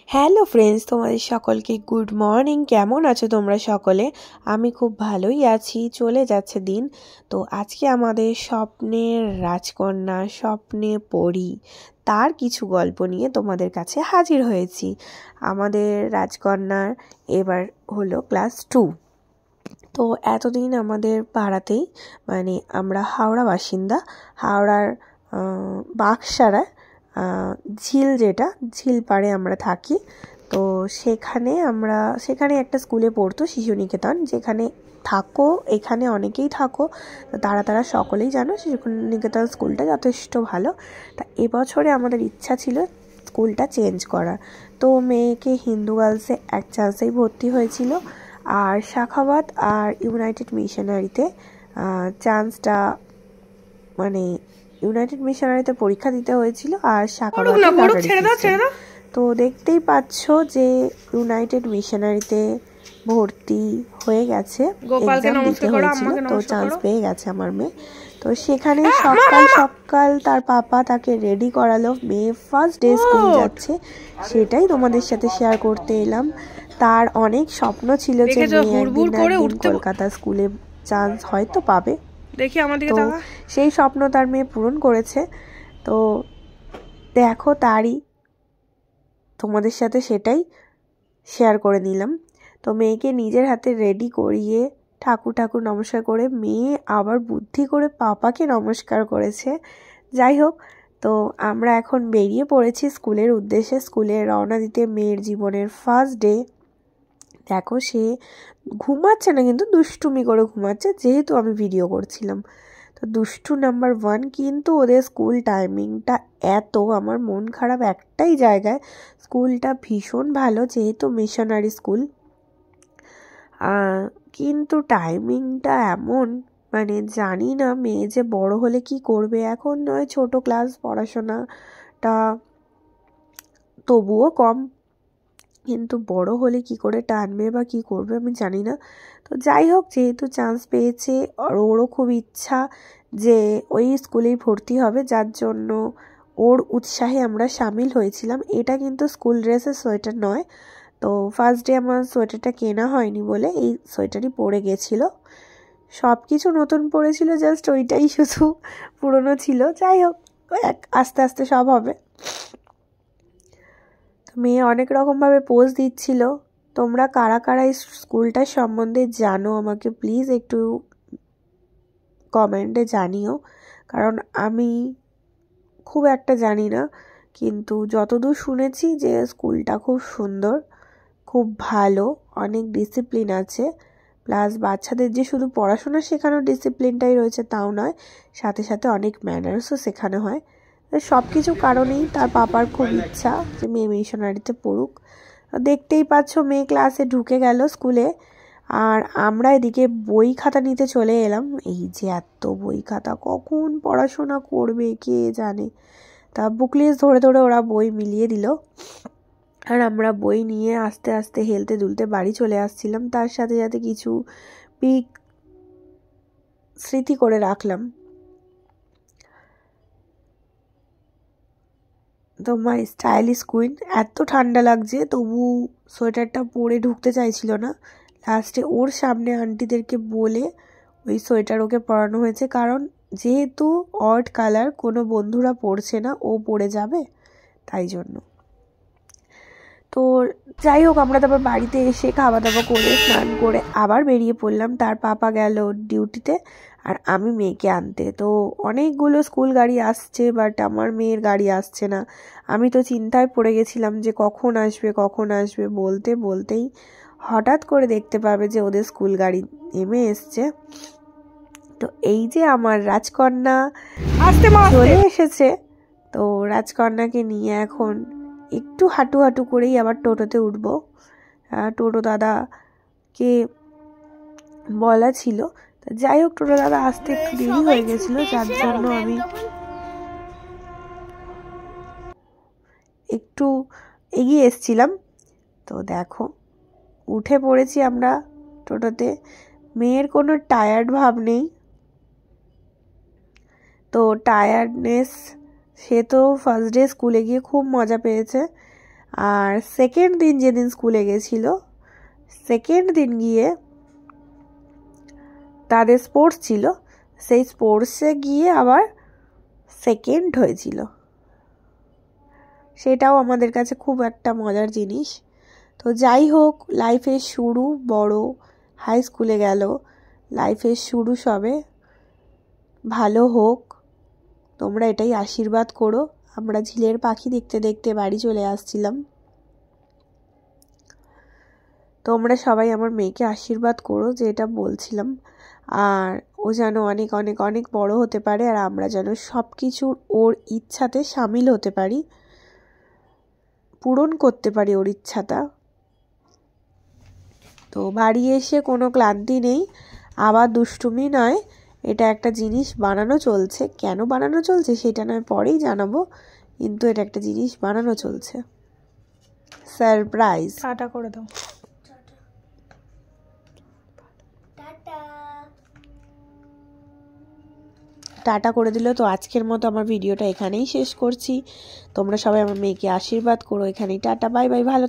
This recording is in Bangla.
হ্যালো ফ্রেন্ডস, তোমাদের সকলকে গুড মর্নিং। কেমন আছো তোমরা সকলে? আমি খুব ভালোই আছি। চলে যাচ্ছে দিন। তো আজকে আমাদের স্বপ্নের রাজকন্যা, স্বপ্নে পড়ি, তার কিছু গল্প নিয়ে তোমাদের কাছে হাজির হয়েছি। আমাদের রাজকন্যার এবার হলো ক্লাস 2। তো এতদিন আমাদের পাড়াতেই, মানে আমরা হাওড়া বাসিন্দা, হাওড়ার বাঁকসারা ঝিল, যেটা ঝিল পাড়ে আমরা থাকি। তো সেখানে একটা স্কুলে পড়তো, শিশু নিকেতন। যেখানে থাকো, এখানে অনেকেই থাকো, তো তারা সকলেই জানো শিশু নিকেতন স্কুলটা যথেষ্ট ভালো। তা এবছরে আমাদের ইচ্ছা ছিল স্কুলটা চেঞ্জ করার। তো মেয়েকে হিন্দু গার্লসে এক চান্সেই ভর্তি হয়েছিল, আর শাখাবাদ আর ইউনাইটেড মিশনারিতে চান্সটা, মানে ইউনাইটেড মিশনারিতে পরীক্ষা দিতে হয়েছিল, আর শাখাবাদে লটারি সিস্টেম। তো দেখতেই পাচ্ছ যে ইউনাইটেড মিশনারিতে ভর্তি হয়ে গেছে, এক্সাম দিতে হয়েছিল, তো চান্স পেয়ে গেছে আমার মেয়ে। তো সেখানে সকাল সকাল তার পাপা তাকে রেডি করালো, মেয়ে ফার্স্ট ডে স্কুল যাচ্ছে, সেটাই তোমাদের সাথে শেয়ার করতে এলাম। তার অনেক স্বপ্ন ছিল যে মেয়ে একদিন না একদিন কলকাতা স্কুলে চান্স হয়তো পাবে। তো সেই স্বপ্ন তার মেয়ে পূরণ করেছে। তো দেখো, তারই তোমাদের সাথে সেটাই শেয়ার করে নিলাম। তো মেয়েকে নিজের হাতে রেডি করিয়ে ঠাকুর নমস্কার করে, মেয়ে আবার বুদ্ধি করে পাপাকে নমস্কার করেছে। যাই হোক, তো আমরা এখন বেরিয়ে পড়েছি স্কুলের উদ্দেশ্যে, স্কুলে রওনা দিতে। মেয়ের জীবনের ফার্স্ট ডে। দেখো, সে ঘুমাচ্ছে না, কিন্তু দুষ্টুমি করে ঘুমাচ্ছে, যেহেতু আমি ভিডিও করছিলাম। তো দুষ্টু নাম্বার 1। কিন্তু ওদের স্কুল টাইমিংটা এত, আমার মন খারাপ একটাই জায়গায়, স্কুলটা ভীষণ ভালো যেহেতু মিশনারি স্কুল, কিন্তু টাইমিংটা এমন, মানে জানি না মেয়ে যে বড় হলে কি করবে। এখন নয় ছোট ক্লাস, পড়াশোনাটা তবুও কম, কিন্তু বড় হলে কি করে টানবে বা কি করবে আমি জানি না। তো যাই হোক, যেহেতু চান্স পেয়েছে, আর ওরও খুব ইচ্ছা যে ওই স্কুলেই ভর্তি হবে, যার জন্য ওর উৎসাহে আমরা সামিল হয়েছিলাম। এটা কিন্তু স্কুল ড্রেসের সোয়েটার নয়। তো ফার্স্ট ডে আমার সোয়েটারটা কেনা হয়নি বলে এই সোয়েটারই পরে গেছিলো। সব কিছু নতুন পড়েছিল, জাস্ট ওইটাই শুধু পুরনো ছিল। যাই হোক, আস্তে আস্তে সব হবে। মেয়ে অনেক রকমভাবে পোজ দিচ্ছিল। তোমরা কারা কারা এই স্কুলটার সম্বন্ধে জানো আমাকে প্লিজ একটু কমেন্টে জানিও, কারণ আমি খুব একটা জানি না, কিন্তু যতদূর শুনেছি যে স্কুলটা খুব সুন্দর, খুব ভালো, অনেক ডিসিপ্লিন আছে। প্লাস বাচ্চাদের যে শুধু পড়াশোনা শেখানোর ডিসিপ্লিনটাই রয়েছে তাও নয়, সাথে সাথে অনেক ম্যানার্সও শেখানো হয়। সব কিছু কারণেই তার পাপার খুব ইচ্ছা যে মেয়ে মিশনারিতে পড়ুক। দেখতেই পাচ্ছ মেয়ে ক্লাসে ঢুকে গেল স্কুলে, আর আমরা এদিকে বই খাতা নিতে চলে এলাম। এই যে এত বই খাতা, কখন পড়াশোনা করবে কে জানে। তা বুকলিস্ট ধরে ধরে ওরা বই মিলিয়ে দিল, আর আমরা বই নিয়ে আস্তে আস্তে হেলতে দুলতে বাড়ি চলে আসছিলাম। তার সাথে সাথে কিছু পিক স্মৃতি করে রাখলাম। তো মাই স্টাইলিশ কুইন, এত ঠান্ডা লাগছে তবু সোয়েটারটা পরে ঢুকতে চাইছিল না। লাস্টে ওর সামনে আন্টিদেরকে বলে ওই সোয়েটার ওকে পরানো হয়েছে, কারণ যেহেতু অড কালার, কোনো বন্ধুরা পরছে না, ও পরে যাবে, তাই জন্য। তো যাই হোক, আমরা তারপর বাড়িতে এসে খাওয়া দাওয়া করে স্নান করে আবার বেরিয়ে পড়লাম। তার পাপা গেল ডিউটিতে, আর আমি মেয়েকে আনতে। তো অনেকগুলো স্কুল গাড়ি আসছে, বাট আমার মেয়ের গাড়ি আসছে না। আমি তো চিন্তায় পড়ে গেছিলাম যে কখন আসবে। বলতে বলতেই হঠাৎ করে দেখতে পাবে যে ওদের স্কুল গাড়ি নেমে এসছে। তো এই যে আমার রাজকন্যা চলে এসেছে। তো রাজকন্যাকে নিয়ে এখন একটু হাঁটু করেই আবার টোটোতে উঠব। টোটো দাদাকে বলা ছিল, যাই হোক টোটো দাদা আসতে একটু দেরি হয়ে গেছিল, যার জন্য আমি একটু এগিয়ে এসছিলাম। তো দেখো, উঠে পড়েছি আমরা টোটোতে। মেয়ের কোনো টায়ার্ড ভাব নেই, তো টায়ার্ডনেস, সে তো ফার্স্ট ডে স্কুলে গিয়ে খুব মজা পেয়েছে। আর সেকেন্ড দিন যেদিন স্কুলে গেছিল, সেকেন্ড দিন গিয়ে তাদের স্পোর্টস ছিল, সেই স্পোর্টসে গিয়ে আবার সেকেন্ড হয়েছিল। সেটাও আমাদের কাছে খুব একটা মজার জিনিস। তো যাই হোক, লাইফের শুরু, বড় হাই স্কুলে গেল, লাইফের শুরু সবে, ভালো হোক, তোমরা এটাই আশীর্বাদ করো। আমরা ঝিলের পাখি দেখতে দেখতে বাড়ি চলে আসছিলাম। তোমরা সবাই আমার মেয়েকে আশীর্বাদ করো, যে এটা বলছিলাম। আর ও যেন অনেক অনেক অনেক বড় হতে পারে, আর আমরা যেন সব কিছুর ওর ইচ্ছাতে সামিল হতে পারি, পূরণ করতে পারি ওর ইচ্ছাটা। তো বাড়ি এসে কোনো ক্লান্তি নেই, আবার দুষ্টুমি নয়, এটা একটা জিনিস বানানো চলছে। কেন বানানো চলছে সেটা নয় পরেই জানাবো, কিন্তু এটা একটা জিনিস বানানো চলছে, সারপ্রাইজ। টাটা করে দাও। টাটা করে দিল। তো আজকের মতো আমার ভিডিওটা এখানেই শেষ করছি। তোমরা সবাই আমার মেয়েকে আশীর্বাদ করো। এখানেই টাটা, বাই বাই, ভালো